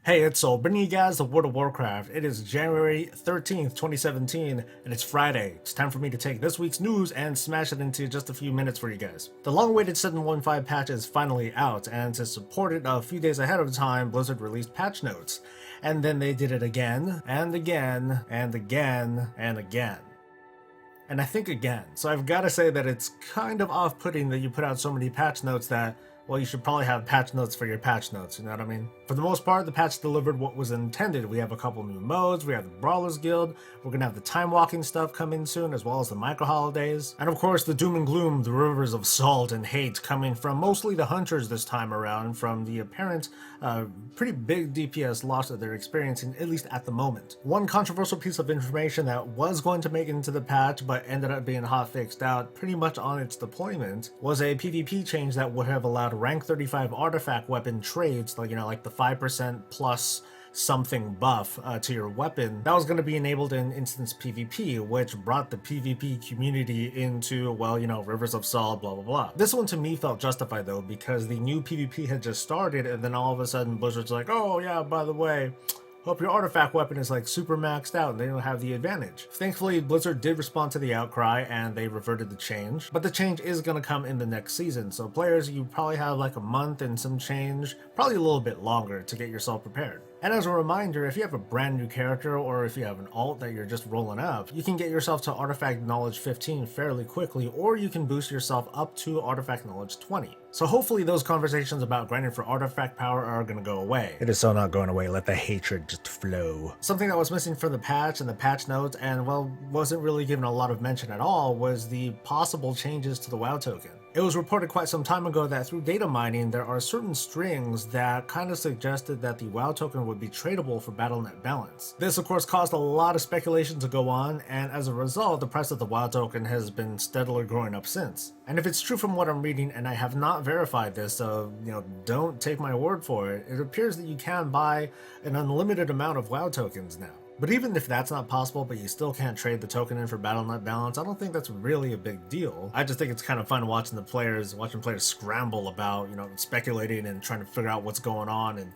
Hey, it's Soul, bringing you guys the World of Warcraft. It is January 13th, 2017, and it's Friday. It's time for me to take this week's news and smash it into just a few minutes for you guys. The long-awaited 7.15 patch is finally out, and to support it a few days ahead of time, Blizzard released patch notes. And then they did it again, and again, and again, and again. And I think again. So I've got to say that it's kind of off-putting that you put out so many patch notes that, well, you should probably have patch notes for your patch notes, you know what I mean? For the most part, the patch delivered what was intended. We have a couple new modes, we have the Brawlers Guild, we're gonna have the time walking stuff coming soon, as well as the micro holidays. And of course, the doom and gloom, the rivers of salt and hate coming from mostly the hunters this time around, from the apparent pretty big DPS loss that they're experiencing, at least at the moment. One controversial piece of information that was going to make it into the patch, but ended up being hotfixed out pretty much on its deployment, was a PvP change that would have allowed rank 35 artifact weapon trades, like, like the 5% plus something buff to your weapon. That was going to be enabled in instance PvP, which brought the PvP community into, well, rivers of salt, blah blah blah. This one to me felt justified though, because the new PvP had just started, and then all of a sudden Blizzard's like, oh yeah, by the way, hope your artifact weapon is like super maxed out and they don't have the advantage. Thankfully, Blizzard did respond to the outcry and they reverted the change, but the change is going to come in the next season, so players, you probably have like a month and some change, probably a little bit longer, to get yourself prepared. And as a reminder, if you have a brand new character or if you have an alt that you're just rolling up, you can get yourself to Artifact Knowledge 15 fairly quickly, or you can boost yourself up to Artifact Knowledge 20. So hopefully those conversations about grinding for artifact power are going to go away. It is so not going away. Let the hatred just flow. Something that was missing from the patch and the patch notes, and well, wasn't really given a lot of mention at all, was the possible changes to the WoW token. It was reported quite some time ago that through data mining, there are certain strings that kind of suggested that the WoW token would be tradable for Battle.net balance. This of course caused a lot of speculation to go on, and as a result, the price of the WoW token has been steadily growing up since. And if it's true from what I'm reading, and I have not verified this, so don't take my word for it, it appears that you can buy an unlimited amount of WoW tokens now. But even if that's not possible, but you still can't trade the token in for Battle.net balance, I don't think that's really a big deal. I just think it's kind of fun watching players scramble about, speculating and trying to figure out what's going on, and,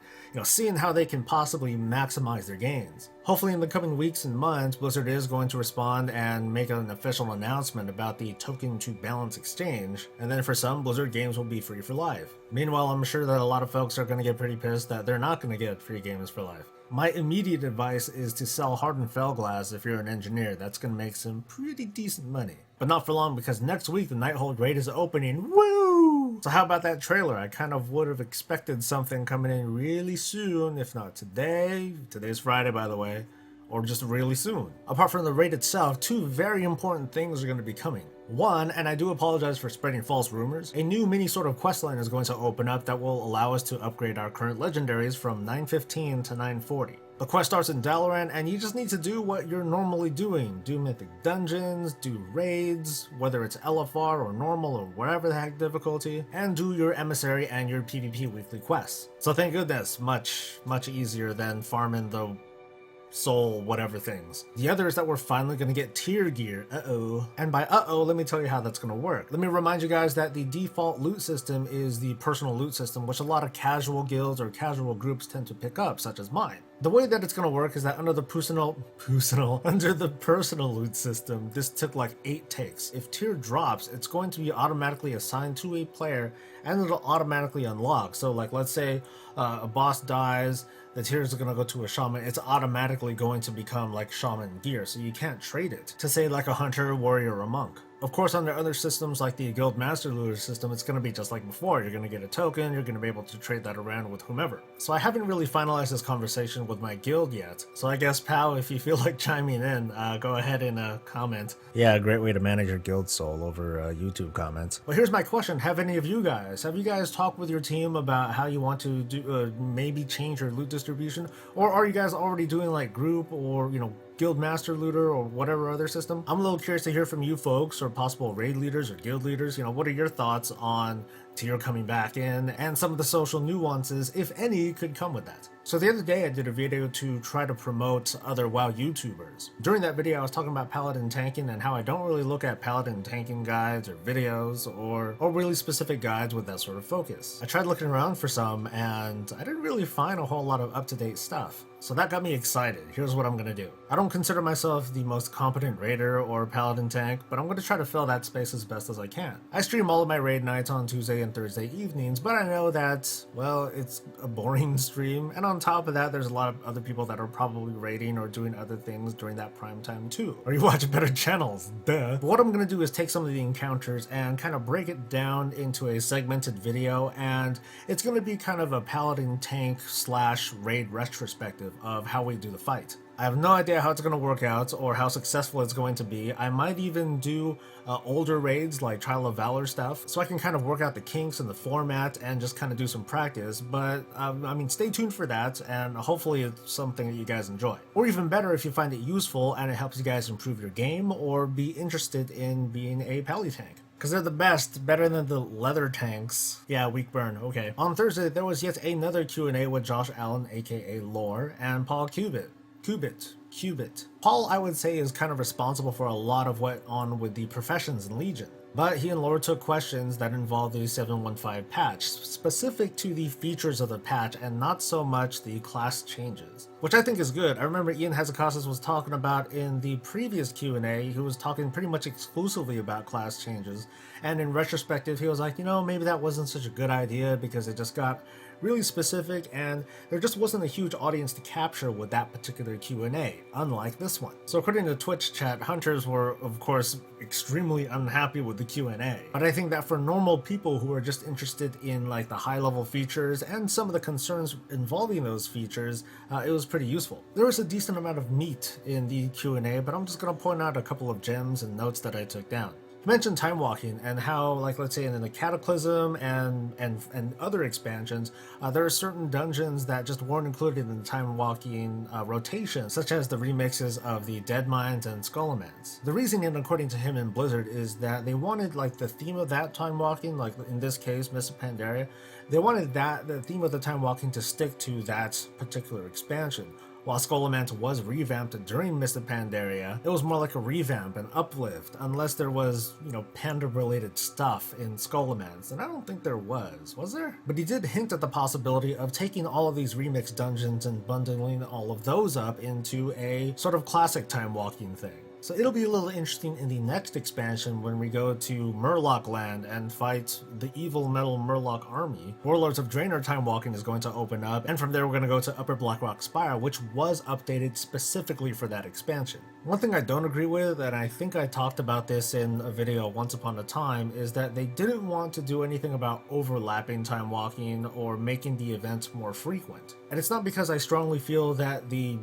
seeing how they can possibly maximize their gains. Hopefully in the coming weeks and months, Blizzard is going to respond and make an official announcement about the token to balance exchange, and then for some, Blizzard games will be free for life. Meanwhile, I'm sure that a lot of folks are going to get pretty pissed that they're not going to get free games for life. My immediate advice is to sell hardened fell glass if you're an engineer. That's going to make some pretty decent money. But not for long, because next week the Nighthold raid is opening. Woo! So how about that trailer? I kind of would have expected something coming in really soon, if not today. Today's Friday, by the way. Or just really soon. Apart from the raid itself, two very important things are going to be coming. One, and I do apologize for spreading false rumors, a new mini sort of questline is going to open up that will allow us to upgrade our current legendaries from 915 to 940. The quest starts in Dalaran, and you just need to do what you're normally doing. Do mythic dungeons, do raids, whether it's LFR or normal or whatever the heck difficulty, and do your emissary and your PvP weekly quests. So thank goodness, much easier than farming the soul whatever things. The other is that we're finally going to get tier gear. And by let me tell you how that's going to work. Let me remind you guys that the default loot system is the personal loot system, which a lot of casual guilds or casual groups tend to pick up, such as mine. The way that it's going to work is that under the personal loot system, this took like 8 takes. If tier drops, it's going to be automatically assigned to a player and it'll automatically unlock. So like, let's say a boss dies, the tiers are going to go to a shaman, it's automatically going to become like shaman gear, so you can't trade it to say like a hunter, warrior, or monk. Of course, under other systems like the Guild Master Looter system, it's going to be just like before. You're going to get a token, you're going to be able to trade that around with whomever. So I haven't really finalized this conversation with my guild yet. So I guess, Pal, if you feel like chiming in, go ahead and comment. Yeah, a great way to manage your guild soul over YouTube comments. But here's my question. Have you guys talked with your team about how you want to do maybe change your loot distribution? Or are you guys already doing like group or, Guild Master Looter or whatever other system? I'm a little curious to hear from you folks, or possible raid leaders or guild leaders. What are your thoughts on tier coming back in, and some of the social nuances, if any, could come with that. So the other day I did a video to try to promote other WoW YouTubers. During that video I was talking about Paladin tanking and how I don't really look at Paladin tanking guides or videos or really specific guides with that sort of focus. I tried looking around for some and I didn't really find a whole lot of up-to-date stuff. So that got me excited. Here's what I'm gonna do. I don't consider myself the most competent raider or paladin tank, but I'm gonna try to fill that space as best as I can. I stream all of my raid nights on Tuesday and Thursday evenings, but I know that, well, it's a boring stream, and on top of that, there's a lot of other people that are probably raiding or doing other things during that prime time too. Or you watch better channels, duh. But what I'm gonna do is take some of the encounters and kind of break it down into a segmented video, and it's gonna be kind of a paladin tank / raid retrospective of how we do the fight. I have no idea how it's going to work out or how successful it's going to be. I might even do older raids like Trial of Valor stuff, so I can kind of work out the kinks in the format and just kind of do some practice, but I mean, stay tuned for that, and hopefully it's something that you guys enjoy. Or even better, if you find it useful and it helps you guys improve your game or be interested in being a pally tank. Because they're the best, better than the leather tanks. Yeah, weak burn, okay. On Thursday, there was yet another Q&A with Josh Allen, aka Lore, and Paul Kubit. Paul, I would say, is kind of responsible for a lot of what on with the professions in Legion. But he and Lore took questions that involved the 715 patch, specific to the features of the patch and not so much the class changes. Which I think is good. I remember Ian Hazakasas was talking about in the previous Q&A, he was talking pretty much exclusively about class changes, and in retrospective he was like, you know, maybe that wasn't such a good idea because it just got really specific and there just wasn't a huge audience to capture with that particular Q&A, unlike this one. So according to Twitch chat, hunters were of course extremely unhappy with the Q&A, but I think that for normal people who are just interested in like the high level features and some of the concerns involving those features, it was pretty useful. There was a decent amount of meat in the Q&A, but I'm just going to point out a couple of gems and notes that I took down. He mentioned time walking and how, like, let's say in the Cataclysm and other expansions, there are certain dungeons that just weren't included in the time walking rotation, such as the remixes of the Dead Mines and Skullomance. The reasoning, according to him in Blizzard, is that they wanted like the theme of that time walking, like in this case, Mists of Pandaria, they wanted that the theme of the time walking to stick to that particular expansion. While Skullomance was revamped during Mists of Pandaria, it was more like a revamp, an uplift, unless there was, you know, panda-related stuff in Skullomance, and I don't think there was there? But he did hint at the possibility of taking all of these remix dungeons and bundling all of those up into a sort of classic time-walking thing. So it'll be a little interesting in the next expansion when we go to Murloc Land and fight the evil metal Murloc army. Warlords of Draenor time walking is going to open up, and from there we're going to go to Upper Blackrock Spire, which was updated specifically for that expansion. One thing I don't agree with, and I think I talked about this in a video once upon a time, is that they didn't want to do anything about overlapping time walking or making the events more frequent. And it's not because I strongly feel that the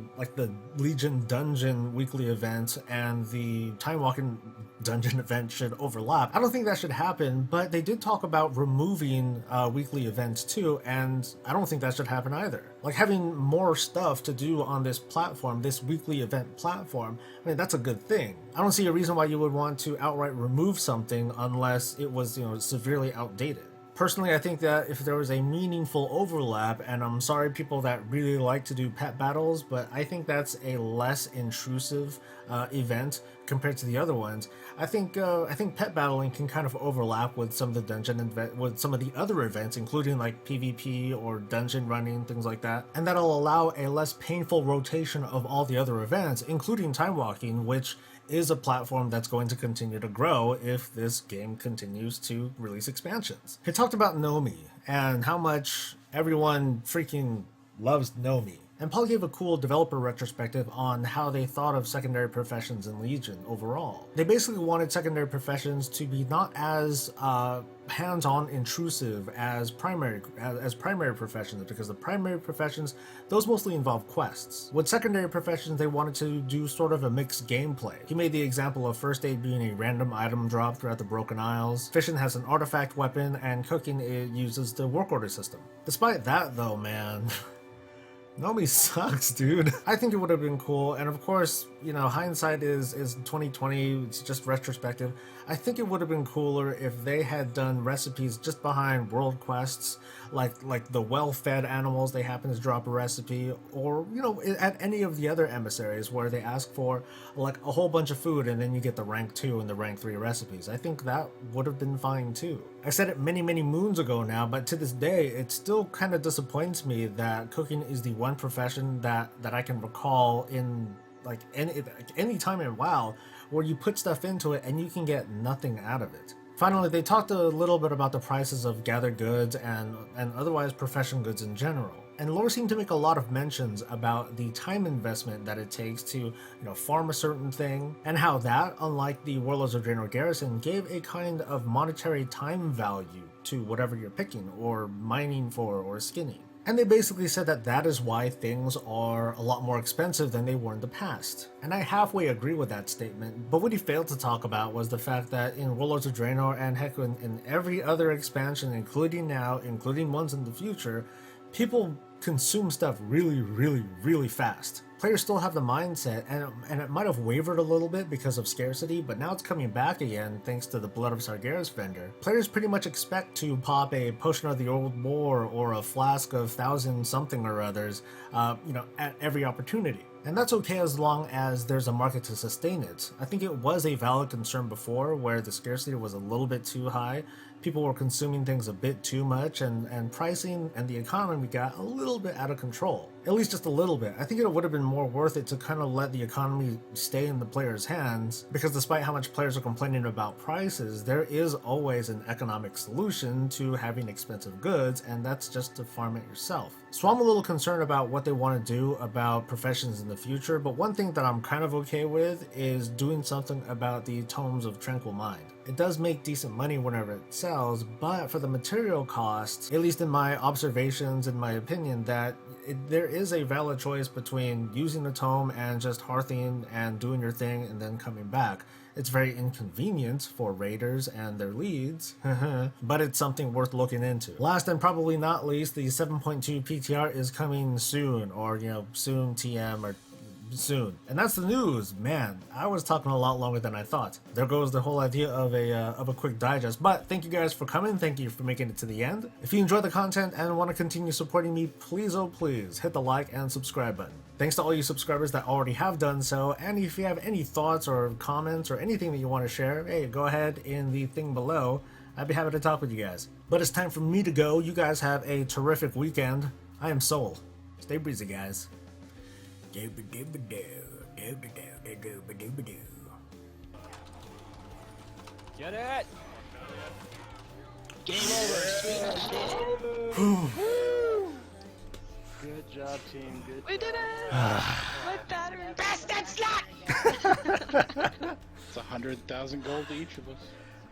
Legion Dungeon weekly event and the time walking dungeon event should overlap. I don't think that should happen, but they did talk about removing weekly events too, and I don't think that should happen either. Like having more stuff to do on this platform, this weekly event platform, I mean, that's a good thing. I don't see a reason why you would want to outright remove something unless it was, you know, severely outdated. Personally, I think that if there was a meaningful overlap, and I'm sorry people that really like to do pet battles, but I think that's a less intrusive event compared to the other ones. I think pet battling can kind of overlap with some of the dungeon with some of the other events, including like PvP or dungeon running, things like that, and that'll allow a less painful rotation of all the other events, including time walking, which is a platform that's going to continue to grow if this game continues to release expansions. He talked about Nomi and how much everyone freaking loves Nomi. And Paul gave a cool developer retrospective on how they thought of secondary professions in Legion overall. They basically wanted secondary professions to be not as hands-on intrusive as primary professions, because the primary professions, those mostly involve quests. With secondary professions, they wanted to do sort of a mixed gameplay. He made the example of first aid being a random item drop throughout the Broken Isles, fishing has an artifact weapon, and cooking it uses the work order system. Despite that though, man, Nomi sucks, dude. I think it would have been cool, and of course, you know, hindsight is 2020. It's just retrospective. I think it would have been cooler if they had done recipes just behind world quests, like the well-fed animals. They happen to drop a recipe, or you know, at any of the other emissaries where they ask for like a whole bunch of food, and then you get the rank 2 and the rank 3 recipes. I think that would have been fine too. I said it many moons ago now, but to this day, it still kind of disappoints me that cooking is the one profession that I can recall in like any time in WoW where you put stuff into it and you can get nothing out of it. Finally, they talked a little bit about the prices of gathered goods and otherwise profession goods in general. And lore seemed to make a lot of mentions about the time investment that it takes to, you know, farm a certain thing, and how that, unlike the Warlords of Draenor Garrison, gave a kind of monetary time value to whatever you're picking, or mining for, or skinning. And they basically said that that is why things are a lot more expensive than they were in the past. And I halfway agree with that statement, but what he failed to talk about was the fact that in Warlords of Draenor, and heck, in every other expansion, including now, including ones in the future, people consume stuff really fast. Players still have the mindset, and it might have wavered a little bit because of scarcity, but now it's coming back again thanks to the Blood of Sargeras vendor. Players pretty much expect to pop a Potion of the Old War or a flask of 1,000 something or others, you know, at every opportunity. And that's okay as long as there's a market to sustain it. I think it was a valid concern before where the scarcity was a little bit too high. People were consuming things a bit too much, and pricing and the economy got a little bit out of control. At least just a little bit. I think it would have been more worth it to kind of let the economy stay in the players' hands, because despite how much players are complaining about prices, there is always an economic solution to having expensive goods, and that's just to farm it yourself. So I'm a little concerned about what they want to do about professions in the future, but one thing that I'm kind of okay with is doing something about the Tomes of Tranquil Mind. It does make decent money whenever it sells, but for the material costs, at least in my observations, in my opinion, that there is a valid choice between using the tome and just hearthing and doing your thing and then coming back. It's very inconvenient for raiders and their leads, but it's something worth looking into. Last and probably not least, the 7.2 PTR is coming soon, or you know, soon TM, or soon. And that's the news. Man, I was talking a lot longer than I thought. There goes the whole idea of a quick digest. But thank you guys for coming. Thank you for making it to the end. If you enjoy the content and want to continue supporting me, please, oh please, hit the like and subscribe button. Thanks to all you subscribers that already have done so. And if you have any thoughts or comments or anything that you want to share, hey, go ahead in the thing below. I'd be happy to talk with you guys. But it's time for me to go. You guys have a terrific weekend. I am Soul. Stay breezy, guys. Get it! Game over, sweet. Good job, team. Good. We did it! My battery. Bastard slut! It's 100,000 gold to each of us.